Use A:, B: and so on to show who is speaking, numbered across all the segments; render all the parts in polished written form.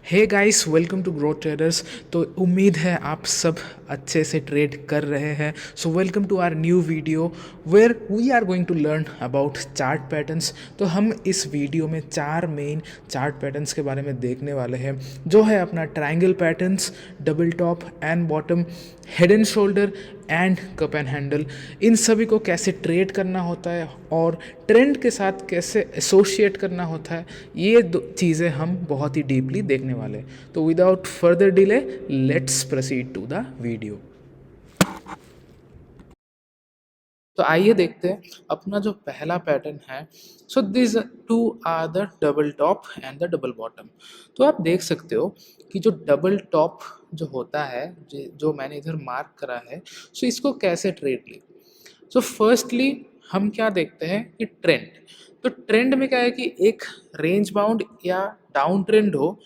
A: Hey guys, welcome to Grow Traders. तो उम्मीद है आप सब अच्छे से ट्रेड कर रहे हैं। So welcome to our new video where we are going to learn about chart patterns. तो हम इस वीडियो में चार मेन चार्ट पैटर्न्स के बारे में देखने वाले हैं, जो है अपना triangle patterns, double top and bottom, head and shoulder and cup and handle. इन सभी को कैसे ट्रेड करना होता है और ट्रेंड के साथ कैसे एसोशिएट करना होता है, ये दो चीज़ें हम बहुत ही डीपली देखने वाले हैं। तो without further delay let's proceed to the video. तो आइए देखते हैं अपना जो पहला पैटर्न है। So this two are the double top and the double bottom. तो आप देख सकते हो कि जो डबल टॉप जो होता है, जो मैंने इधर मार्क करा है, सो इसको कैसे ट्रेड ले। सो फर्स्टली हम क्या देखते हैं कि ट्रेंड। तो ट्रेंड में क्या है कि एक रेंज बाउंड या डाउन ट्रेंड हो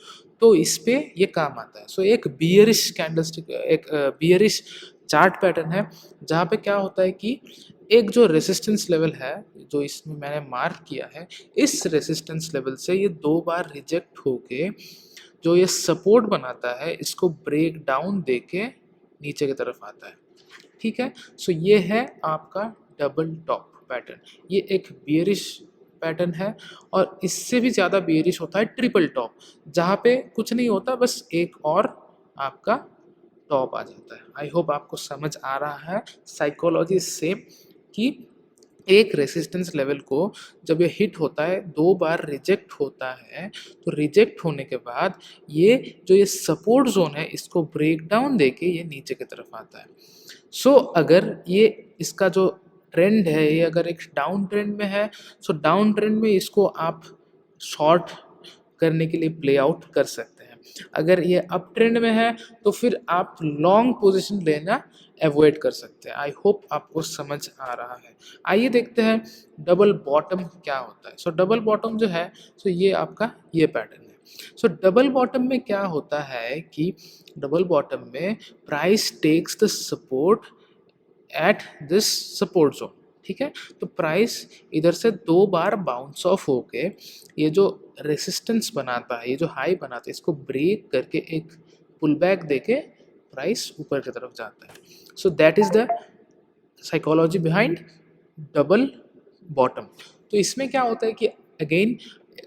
A: तो इस पे ये काम आता है। सो एक बियरिश कैंडलस्टिक, एक बियरिश चार्ट पैटर्न है, जहाँ पे क्या होता है कि एक जो रेसिस्टेंस लेवल है जो इसमें मैंने मार्क किया है, इस रेसिस्टेंस लेवल से ये दो बार रिजेक्ट होके जो ये सपोर्ट बनाता है, इसको ब्रेक डाउन देके नीचे की तरफ आता है। ठीक है, सो ये है आपका डबल टॉप पैटर्न। ये एक बियरिश पैटर्न है और इससे भी ज़्यादा बियरिश होता है ट्रिपल टॉप, जहाँ पे कुछ नहीं होता, बस एक और आपका टॉप आ जाता है। आई होप आपको समझ आ रहा है साइकोलॉजी से कि एक रेसिस्टेंस लेवल को जब ये हिट होता है, दो बार रिजेक्ट होता है, तो रिजेक्ट होने के बाद ये जो ये सपोर्ट जोन है, इसको ब्रेक डाउन देके ये नीचे की तरफ आता है। सो अगर ये इसका जो ट्रेंड है, ये अगर एक डाउन ट्रेंड में है, सो डाउन ट्रेंड में इसको आप शॉर्ट करने के लिए प्ले आउट कर सकते हैं। अगर ये अप ट्रेंड में है तो फिर आप लॉन्ग पोजीशन लेना अवॉइड कर सकते हैं। आई होप आपको समझ आ रहा है। आइए देखते हैं डबल बॉटम क्या होता है। सो डबल बॉटम जो है, सो ये आपका ये पैटर्न है। सो डबल बॉटम में क्या होता है कि डबल बॉटम में price takes the support at this support zone. ठीक है, तो प्राइस इधर से दो बार बाउंस ऑफ होके ये जो रेसिस्टेंस बनाता है, ये जो हाई बनाता है, इसको ब्रेक करके एक पुल बैक देके प्राइस ऊपर की तरफ जाता है। So that is the psychology behind double bottom. तो इसमें क्या होता है कि अगेन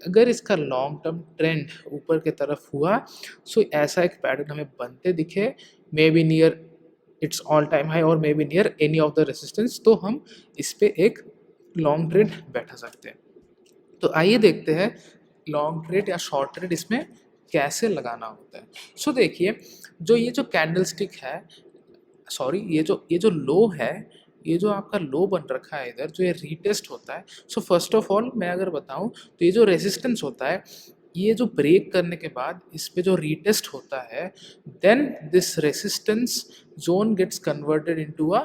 A: अगर इसका लॉन्ग टर्म ट्रेंड ऊपर की तरफ हुआ, सो ऐसा एक पैटर्न हमें बनते दिखे, may be near its all time high और may be near any of the resistance, तो हम इस पे एक लॉन्ग ट्रेड बैठा सकते हैं। तो आइए देखते हैं लॉन्ग ट्रेड या शॉर्ट ट्रेड इसमें कैसे लगाना होता है। सो देखिए, जो ये जो कैंडल स्टिक है, सॉरी, ये जो लो है, ये जो आपका लो बन रखा है इधर, जो ये रीटेस्ट होता है। सो फर्स्ट ऑफ ऑल मैं अगर बताऊं तो ये जो रेजिस्टेंस होता है, ये जो ब्रेक करने के बाद इस पे जो रीटेस्ट होता है, then this resistance zone gets converted into a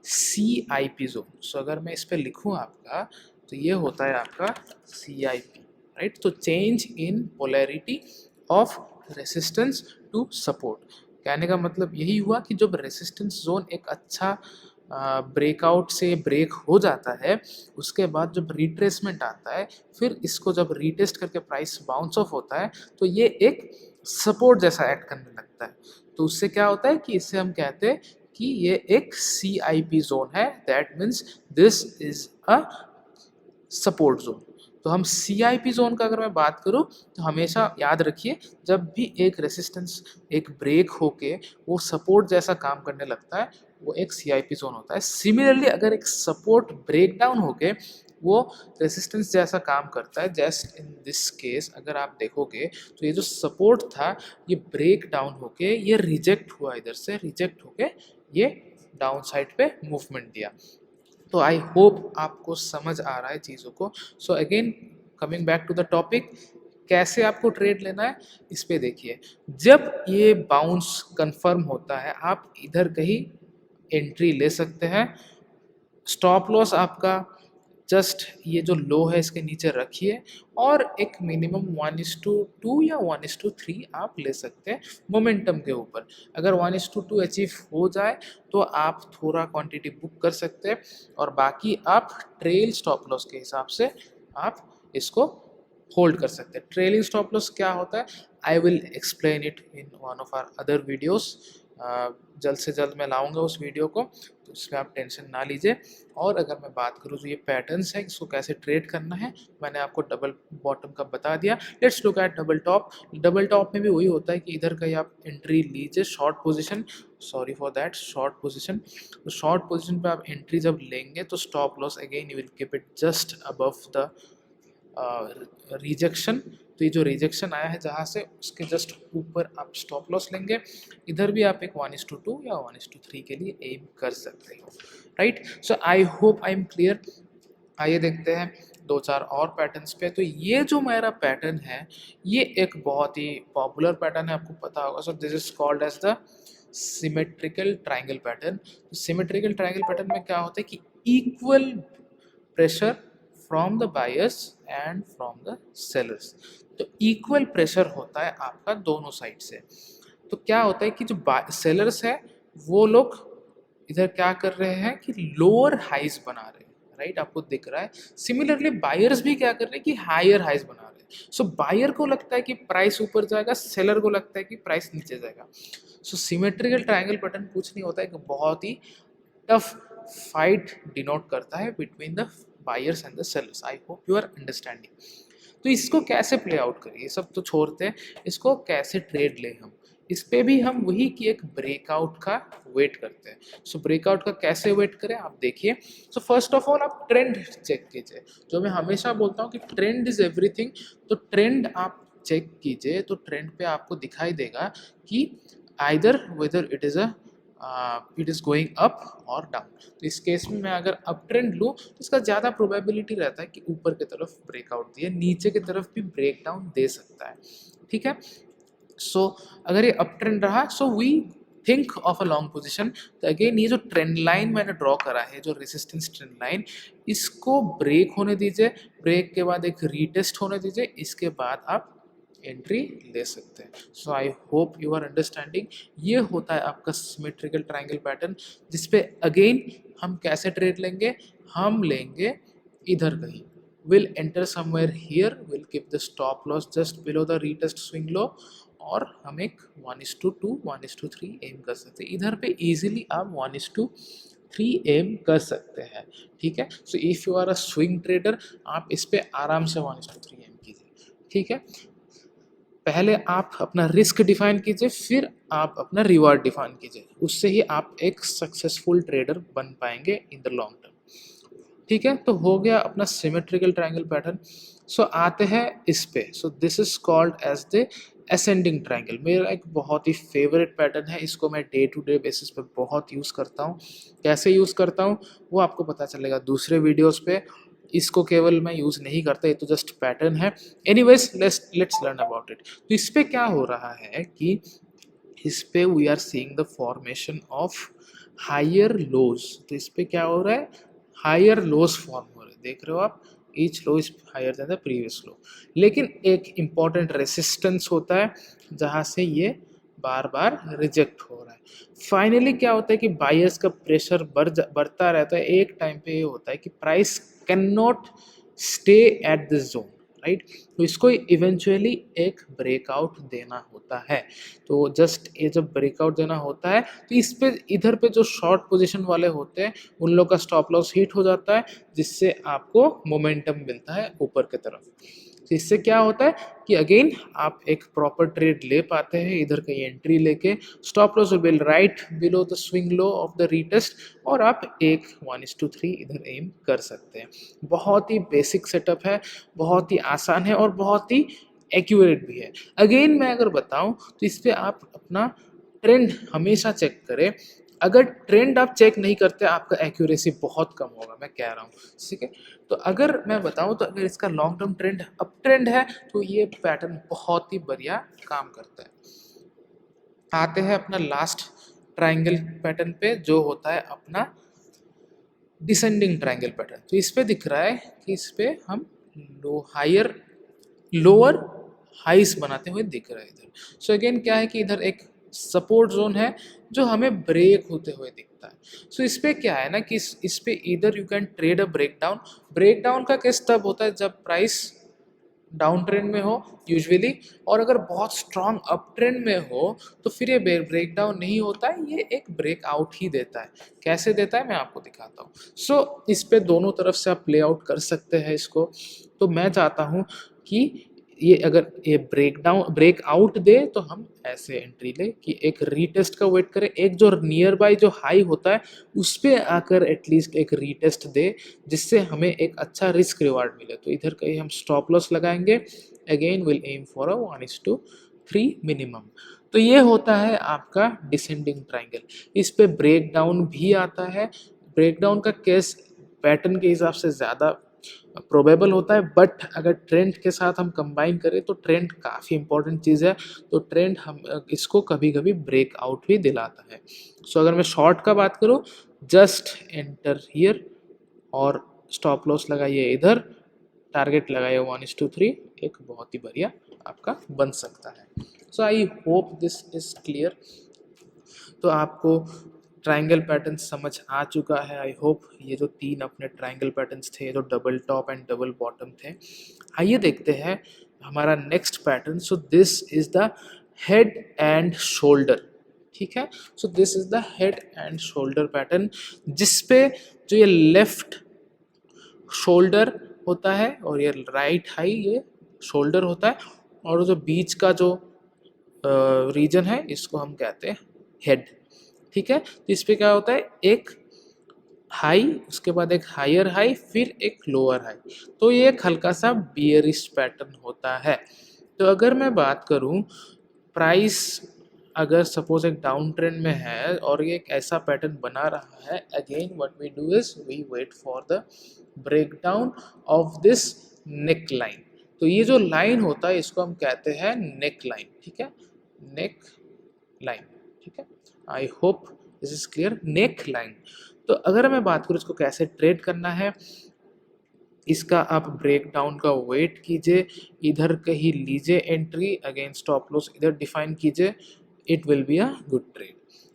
A: CIP zone. So अगर मैं इस पे लिखूं आपका, तो ये होता है आपका CIP, राइट। तो change in polarity of resistance to support. कहने का मतलब यही हुआ कि जब रेसिस्टेंस जोन एक अच्छा ब्रेकआउट से ब्रेक हो जाता है, उसके बाद जब रिट्रेसमेंट आता है, फिर इसको जब रीटेस्ट करके प्राइस बाउंस ऑफ होता है, तो ये एक सपोर्ट जैसा एक्ट करने लगता है। तो उससे क्या होता है कि इससे हम कहते हैं कि ये एक CIP जोन है, that means this is a support zone. तो हम CIP जोन का अगर मैं बात करूं, तो हमेशा याद रखिए, जब भी एक रेसिस्टेंस एक ब्रेक होके वो सपोर्ट जैसा काम करने लगता है, वो एक CIP जोन होता है। सिमिलरली अगर एक सपोर्ट ब्रेक डाउन होके वो रेसिस्टेंस जैसा काम करता है, जस्ट इन दिस केस अगर आप देखोगे, तो ये जो सपोर्ट था, ये ब्रेक डाउन होके ये रिजेक्ट हुआ, इधर से रिजेक्ट होके ये डाउन साइड पे मूवमेंट दिया। तो आई होप आपको समझ आ रहा है चीज़ों को। So again coming back to the topic, कैसे आपको ट्रेड लेना है, इस पे देखिए। जब ये बाउंस कंफर्म होता है, आप इधर कहीं एंट्री ले सकते हैं। स्टॉप लॉस आपका जस्ट ये जो लो है इसके नीचे रखिए, और एक मिनिमम 1:2 या 1:3 आप ले सकते हैं मोमेंटम के ऊपर। अगर 1:2 अचीव हो जाए तो आप थोड़ा क्वांटिटी बुक कर सकते हैं, और बाकी आप ट्रेल स्टॉप लॉस के हिसाब से आप इसको होल्ड कर सकते हैं। ट्रेलिंग स्टॉप लॉस क्या होता है, I will explain it in one of our other videos. जल्द से जल्द मैं लाऊंगा उस वीडियो को, तो इसमें आप टेंशन ना लीजिए। और अगर मैं बात करूँ जो ये पैटर्न्स है इसको कैसे ट्रेड करना है, मैंने आपको डबल बॉटम का बता दिया। Let's look at double top. Double top में भी वही होता है कि इधर का ही आप एंट्री लीजिए short position, sorry for that, short position. तो शॉर्ट पोजीशन पे आप एंट्री जब लेंगे तो stop loss again you will keep it just above the rejection. तो ये जो रिजेक्शन आया है जहाँ से, उसके जस्ट ऊपर आप स्टॉप लॉस लेंगे। इधर भी आप एक 1:2 या 1:3 के लिए एम कर सकते हो, right. So I hope I am clear. आइए देखते हैं दो चार और पैटर्न्स पे। तो ये जो मेरा पैटर्न है ये एक बहुत ही पॉपुलर पैटर्न है, आपको पता होगा। So this is called as the symmetrical triangle pattern. Symmetrical triangle pattern में क्या होता है कि equal pressure from the buyers and from the sellers. तो इक्वल प्रेशर होता है आपका दोनों साइड से। तो क्या होता है कि जो सेलर्स है वो लोग इधर क्या कर रहे हैं कि लोअर हाइज बना रहे हैं, राइट, आपको दिख रहा है। सिमिलरली बायर्स भी क्या कर रहे हैं कि हायर हाइज बना रहे हैं। सो बायर को लगता है कि प्राइस ऊपर जाएगा, सेलर को लगता है कि प्राइस नीचे जाएगा। सो सिमेट्रिकल ट्रायंगल पैटर्न कुछ नहीं होता है कि बहुत ही टफ फाइट डिनोट करता है between the buyers and the sellers. I hope you are understanding. तो इसको कैसे प्ले आउट करें, ये सब तो छोड़ते हैं, इसको कैसे ट्रेड लें हम, इस पे भी हम वही कि एक ब्रेकआउट का वेट करते हैं। सो ब्रेकआउट का कैसे वेट करें आप देखिए। सो फर्स्ट ऑफ ऑल आप ट्रेंड चेक कीजिए। जो मैं हमेशा बोलता हूँ कि ट्रेंड इज एवरीथिंग। तो ट्रेंड आप चेक कीजिए, तो ट्रेंड पे आपको दिखाई देगा कि either whether it is going up और डाउन। तो इस केस में मैं अगर अप ट्रेंड लूँ तो इसका ज़्यादा प्रोबेबिलिटी रहता है कि ऊपर की तरफ ब्रेकआउट दिए, नीचे की तरफ भी ब्रेक डाउन दे सकता है, ठीक है। सो अगर ये अप ट्रेंड रहा so we think of a long position. तो अगेन ये जो ट्रेंड लाइन मैंने ड्रॉ करा है, जो रेसिस्टेंस ट्रेंड लाइन, इसको ब्रेक होने दीजिए। ब्रेक के बाद एक रीटेस्ट होने दीजिए, इसके बाद आप एंट्री ले सकते हैं। So I hope you are understanding. ये होता है आपका सिमेट्रिकल ट्रायंगल पैटर्न, जिसपे अगेन हम कैसे ट्रेड लेंगे, हम लेंगे इधर कहीं, will enter somewhere here, will keep the stop loss just below the retest swing low, और हम एक 1:2 1:3 एम कर सकते हैं। इधर पे इजीली आप 1:3 एम कर सकते हैं, ठीक है। So if you are a swing trader आप इस पे आराम से 1:3 एम कीजिए, ठीक है। पहले आप अपना रिस्क डिफाइन कीजिए, फिर आप अपना रिवार्ड डिफाइन कीजिए, उससे ही आप एक सक्सेसफुल ट्रेडर बन पाएंगे इन द लॉन्ग टर्म, ठीक है। तो हो गया अपना सिमेट्रिकल ट्रायंगल पैटर्न। सो आते हैं इस पे। So this is called as the ascending triangle. मेरा एक बहुत ही फेवरेट पैटर्न है, इसको मैं डे टू डे बेसिस पे बहुत यूज़ करता हूँ। कैसे यूज़ करता हूँ वो आपको पता चलेगा दूसरे वीडियोस पे। इसको केवल मैं यूज़ नहीं करता, ये तो जस्ट पैटर्न है। Anyways let's learn about it. तो इस पे क्या हो रहा है कि इस पे we are seeing the formation of higher lows. तो इस पे क्या हो रहा है, हायर लोज फॉर्म हो रहे हैं, देख रहे हो आप, each low is higher than the previous low. लेकिन एक इम्पॉर्टेंट रेसिस्टेंस होता है जहाँ से ये बार बार रिजेक्ट हो रहा है। फाइनली क्या होता है कि बायर्स का प्रेशर बढ़ता रहता है। एक टाइम पे ये होता है कि price can not stay at this zone, right. तो इसको इवेंचुअली एक ब्रेकआउट देना होता है। तो जस्ट ये जब ब्रेकआउट देना होता है तो इस पे इधर पे जो शॉर्ट पोजीशन वाले होते हैं उन लोग का स्टॉप लॉस हिट हो जाता है, जिससे आपको मोमेंटम मिलता है ऊपर की तरफ। तो इससे क्या होता है कि अगेन आप एक प्रॉपर ट्रेड ले पाते हैं, इधर कहीं एंट्री लेके stop loss will write below the swing low of the retest, और आप एक 1:3 इधर एम कर सकते हैं। बहुत ही बेसिक सेटअप है, बहुत ही आसान है और बहुत ही एक्यूरेट भी है। अगेन मैं अगर बताऊं तो इस पे आप अपना ट्रेंड हमेशा चेक करें। अगर ट्रेंड आप चेक नहीं करते आपका एक्यूरेसी बहुत कम होगा, मैं कह रहा हूँ, ठीक है। तो अगर मैं बताऊं तो अगर इसका long term trend up trend है तो ये पैटर्न बहुत ही बढ़िया काम करता है। आते हैं अपना लास्ट ट्रायंगल पैटर्न पे, जो होता है अपना डिसेंडिंग ट्रायंगल पैटर्न। तो इस पे दिख रहा है कि इस पे हम लोअर हाइस बनाते हुए दिख रहा है इधर। सो अगेन क्या है कि इधर एक सपोर्ट जोन है जो हमें ब्रेक होते हुए दिखता है। सो इस पे क्या है ना कि इस पे इधर you can trade a breakdown. Breakdown का केस तब होता है जब प्राइस डाउन ट्रेंड में हो यूजुअली, और अगर बहुत स्ट्रांग अप ट्रेंड में हो तो फिर ये ब्रेक डाउन नहीं होता है, ये एक ब्रेक आउट ही देता है। कैसे देता है मैं आपको दिखाता हूँ। सो इस पे दोनों तरफ से आप प्ले आउट कर सकते हैं इसको। तो मैं चाहता हूँ कि ये अगर ये ब्रेक आउट दे तो हम ऐसे एंट्री ले कि एक रीटेस्ट का वेट करें, एक जो नियर बाय जो हाई होता है उस पे आकर एटलीस्ट एक रीटेस्ट दे, जिससे हमें एक अच्छा रिस्क रिवार्ड मिले। तो इधर कहीं हम स्टॉप लॉस लगाएंगे, again will aim for a 1:3 minimum. तो ये होता है आपका डिसेंडिंग ट्राइंगल। इस पे ब्रेक डाउन भी आता है। ब्रेक डाउन का केस पैटर्न के हिसाब से ज़्यादा प्रोबेबल होता है, बट अगर ट्रेंड के साथ हम कंबाइन करें तो ट्रेंड काफ़ी इंपॉर्टेंट चीज़ है। तो ट्रेंड हम इसको कभी कभी ब्रेक आउट भी दिलाता है। सो अगर मैं शॉर्ट का बात करूँ, जस्ट एंटर हियर और स्टॉप लॉस लगाइए इधर, टारगेट लगाइए 1:3, एक बहुत ही बढ़िया आपका बन सकता है। So I hope this is clear. तो आपको ट्रायंगल पैटर्न समझ आ चुका है आई होप। ये जो 3 अपने ट्रायंगल पैटर्न्स थे, जो double top and double bottom थे। आइए देखते हैं हमारा next pattern. So this is the head and shoulder. ठीक है, so this is the head and shoulder pattern, जिसपे जो ये लेफ्ट शोल्डर होता है और ये राइट हाई ये शोल्डर होता है, और जो बीच का जो रीजन है इसको हम कहते हैं हेड। ठीक है, तो इस पे क्या होता है, एक हाई, उसके बाद एक हायर हाई, फिर एक लोअर हाई। तो ये एक हल्का सा बियरिश पैटर्न होता है। तो अगर मैं बात करूं, प्राइस अगर सपोज एक डाउन ट्रेंड में है और ये एक ऐसा पैटर्न बना रहा है, again what we do is we wait for the breakdown of this neckline. तो ये जो लाइन होता है इसको हम कहते हैं नेक लाइन। ठीक है, नेक लाइन। ठीक है, आई hope this is clear, neck line. तो अगर मैं बात करूँ इसको कैसे ट्रेड करना है, इसका आप ब्रेक डाउन का वेट कीजिए, इधर कहीं लीजिए एंट्री, अगेन स्टॉप लॉस इधर डिफाइन कीजिए, it will be a good trade.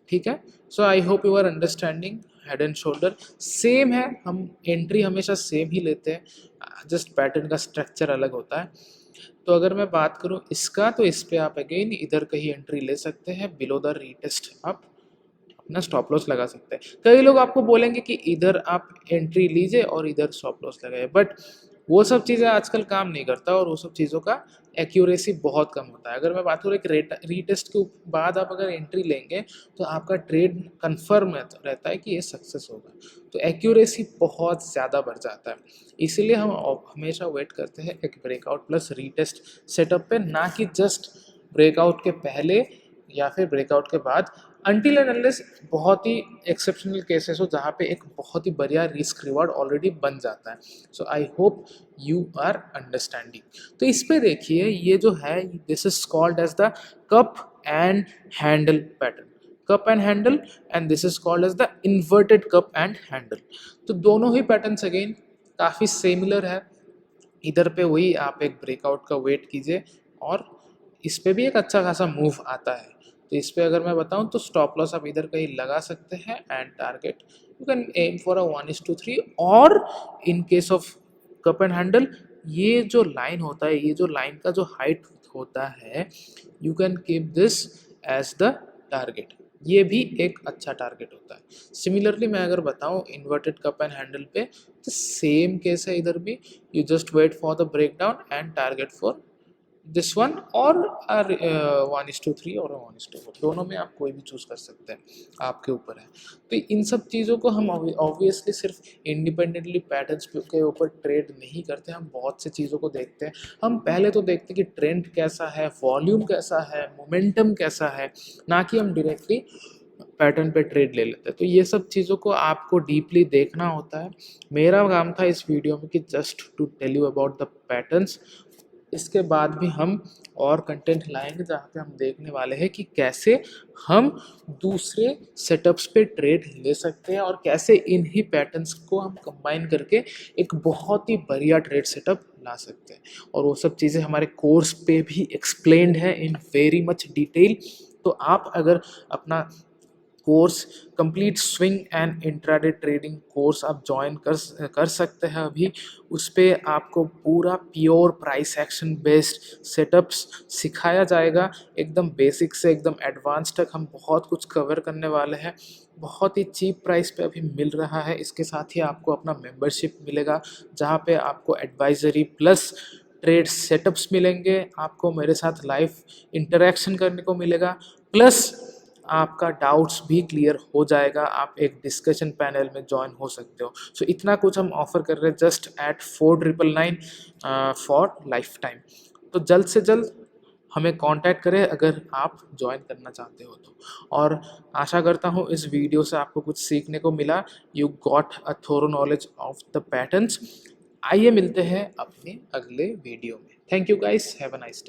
A: ठीक है, so I hope you are understanding. Head and shoulder same है, हम एंट्री हमेशा सेम ही लेते हैं, जस्ट पैटर्न का स्ट्रक्चर अलग होता है। तो अगर मैं बात करूं इसका, तो इस पे आप अगेन इधर कहीं एंट्री ले सकते हैं, बिलो द रीटेस्ट आप अपना स्टॉप लॉस लगा सकते हैं। कई लोग आपको बोलेंगे कि इधर आप एंट्री लीजिए और इधर स्टॉप लॉस लगाए, बट वो सब चीज़ें आजकल काम नहीं करता और वो सब चीज़ों का एक्यूरेसी बहुत कम होता है। अगर मैं बात करूँ एक रीटेस्ट के बाद आप अगर एंट्री लेंगे तो आपका ट्रेड कन्फर्म रहता है कि ये सक्सेस होगा, तो एक्यूरेसी बहुत ज़्यादा बढ़ जाता है। इसीलिए हम हमेशा वेट करते हैं एक ब्रेकआउट प्लस रीटेस्ट सेटअप पे, ना कि जस्ट ब्रेकआउट के पहले या फिर ब्रेकआउट के बाद, अनटिल एंड अनलेस बहुत ही एक्सेप्शनल केसेस हो जहाँ पे एक बहुत ही बढ़िया रिस्क रिवार्ड ऑलरेडी बन जाता है। So I hope you are understanding. तो इस पे देखिए, ये जो है this is called as the cup and handle pattern, cup and handle, and this is called as the inverted cup and handle. तो दोनों ही पैटर्न्स अगेन काफ़ी सिमिलर है। इधर पे वही आप एक ब्रेकआउट का वेट कीजिए और इस पे भी एक अच्छा खासा मूव आता है। तो इस पे अगर मैं बताऊं तो स्टॉप लॉस आप इधर कहीं लगा सकते हैं, and target you can aim for a 1:3। और in case of cup and handle, ये जो लाइन होता है, ये जो लाइन का जो हाइट होता है, you can keep this as the target. ये भी एक अच्छा टारगेट होता है। सिमिलरली मैं अगर बताऊं इन्वर्टेड कप एंड हैंडल पे, तो सेम केस है इधर भी, you just wait for the breakdown and target for this one, और 1:3 और 1:4, दोनों में आप कोई भी चूज कर सकते हैं, आपके ऊपर है। तो इन सब चीज़ों को हम ऑब्वियसली सिर्फ इंडिपेंडेंटली पैटर्न्स के ऊपर ट्रेड नहीं करते, हम बहुत से चीज़ों को देखते हैं। हम पहले तो देखते हैं कि ट्रेंड कैसा है, वॉल्यूम कैसा है, मोमेंटम कैसा है, ना कि हम डायरेक्टली पैटर्न पे ट्रेड ले लेते हैं। तो ये सब चीज़ों को आपको डीपली देखना होता है। मेरा काम था इस वीडियो में कि just to tell you about the patterns. इसके बाद भी हम और कंटेंट लाएंगे जहाँ पे हम देखने वाले हैं कि कैसे हम दूसरे सेटअप्स पे ट्रेड ले सकते हैं और कैसे इन ही पैटर्न्स को हम कंबाइन करके एक बहुत ही बढ़िया ट्रेड सेटअप ला सकते हैं। और वो सब चीज़ें हमारे कोर्स पे भी एक्सप्लेन्ड है इन वेरी मच डिटेल। तो आप अगर अपना course complete swing and intraday trading course आप ज्वाइन कर सकते हैं अभी। उस पे आपको पूरा pure price action based setups सिखाया जाएगा, एकदम बेसिक से एकदम एडवांस तक हम बहुत कुछ कवर करने वाले हैं। बहुत ही चीप प्राइस पे अभी मिल रहा है। इसके साथ ही आपको अपना मेंबरशिप मिलेगा जहाँ पे आपको एडवाइजरी प्लस ट्रेड सेटअप्स मिलेंगे, आपको मेरे साथ लाइव इंटरेक्शन करने को मिलेगा, प्लस आपका डाउट्स भी क्लियर हो जाएगा, आप एक डिस्कशन पैनल में ज्वाइन हो सकते हो। सो इतना कुछ हम ऑफर कर रहे हैं just at 4999 for lifetime. तो जल्द से जल्द हमें कांटेक्ट करें अगर आप ज्वाइन करना चाहते हो तो। और आशा करता हूँ इस वीडियो से आपको कुछ सीखने को मिला, you got a thorough knowledge of the patterns. आइए मिलते हैं अपने अगले वीडियो में। Thank you guys, have a nice day.